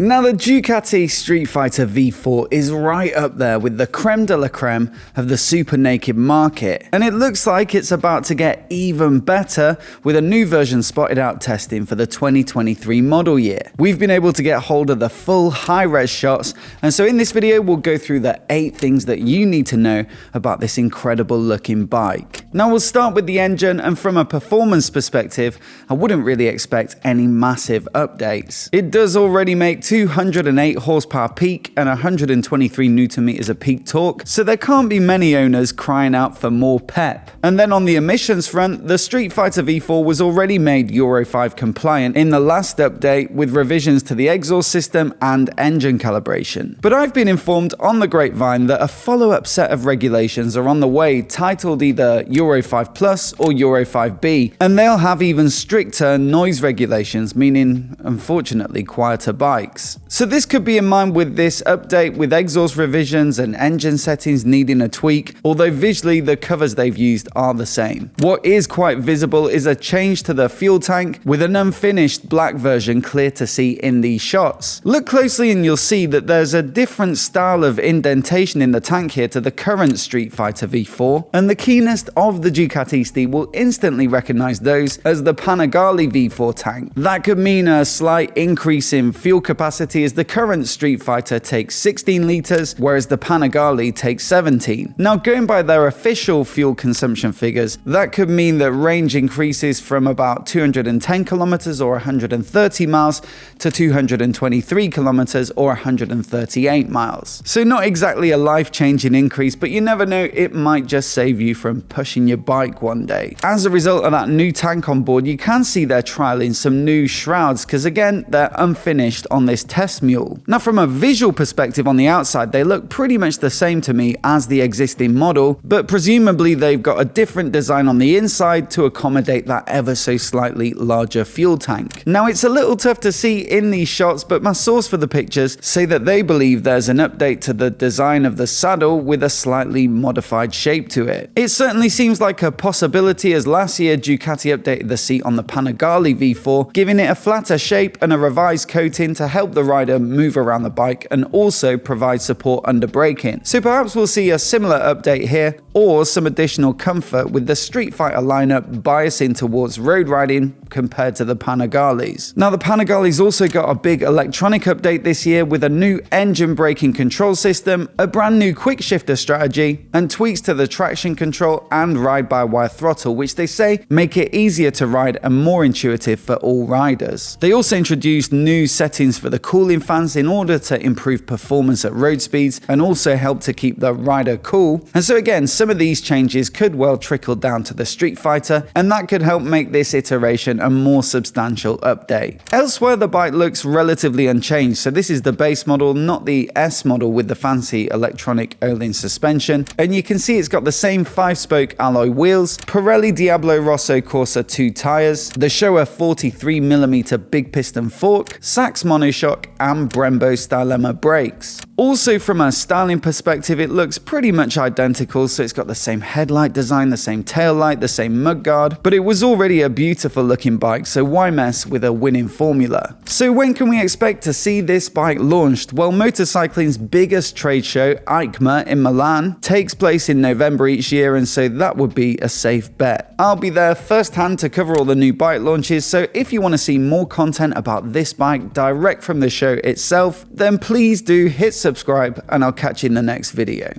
Now, the Ducati Streetfighter V4 is right up there with the creme de la creme of the super naked market, and it looks like it's about to get even better with a new version spotted out testing for the 2023 model year. We've been able to get hold of the full high-res shots, and so in this video we'll go through the 8 things that you need to know about this incredible looking bike. Now, we'll start with the engine, and from a performance perspective, I wouldn't really expect any massive updates. It does already make 208 horsepower peak and 123 Newton meters of peak torque, so there can't be many owners crying out for more pep. And then on the emissions front, the Streetfighter V4 was already made Euro 5 compliant in the last update with revisions to the exhaust system and engine calibration. But I've been informed on the grapevine that a follow-up set of regulations are on the way, titled either Euro 5 Plus or Euro 5B, and they'll have even stricter noise regulations, meaning unfortunately quieter bikes. So this could be in mind with this update, with exhaust revisions and engine settings needing a tweak, although visually the covers they've used are the same. What is quite visible is a change to the fuel tank, with an unfinished black version clear to see in these shots. Look closely and you'll see that there's a different style of indentation in the tank here to the current Streetfighter V4, and the keenest of the Ducatisti will instantly recognize those as the Panigale V4 tank. That could mean a slight increase in fuel capacity, as the current Streetfighter takes 16 litres, whereas the Panigale takes 17. Now, going by their official fuel consumption figures, that could mean that range increases from about 210 kilometers or 130 miles to 223 kilometers or 138 miles. So not exactly a life-changing increase, but you never know, it might just save you from pushing your bike one day. As a result of that new tank on board, you can see they're trialing some new shrouds, because again, they're unfinished on this test mule. Now, from a visual perspective on the outside, they look pretty much the same to me as the existing model, but presumably they've got a different design on the inside to accommodate that ever so slightly larger fuel tank. Now, it's a little tough to see in these shots, but my source for the pictures say that they believe there's an update to the design of the saddle with a slightly modified shape to it. It certainly seems like a possibility, as last year Ducati updated the seat on the Panigale V4, giving it a flatter shape and a revised coating to help the rider move around the bike and also provide support under braking. So perhaps we'll see a similar update here, or some additional comfort with the Streetfighter lineup biasing towards road riding compared to the Panigales. Now, the Panigales also got a big electronic update this year with a new engine braking control system, a brand new quick shifter strategy, and tweaks to the traction control and ride-by-wire throttle, which they say make it easier to ride and more intuitive for all riders. They also introduced new settings for the cooling fans in order to improve performance at road speeds and also help to keep the rider cool. And so again, some of these changes could well trickle down to the Streetfighter, and that could help make this iteration a more substantial update. Elsewhere, the bike looks relatively unchanged, so this is the base model, not the S model with the fancy electronic Öhlins suspension, and you can see it's got the same 5-spoke alloy wheels, Pirelli Diablo Rosso Corsa 2 tires, the Showa 43mm big piston fork, Sachs monoshock, and Brembo Stylema brakes. Also, from a styling perspective, it looks pretty much identical, so it's got the same headlight design, the same tail light, the same mudguard, but it was already a beautiful looking bike, so why mess with a winning formula? So when can we expect to see this bike launched? Well, motorcycling's biggest trade show, EICMA in Milan, takes place in November each year, and so that would be a safe bet. I'll be there firsthand to cover all the new bike launches, so if you want to see more content about this bike direct from the show itself, then please do hit subscribe, and I'll catch you in the next video.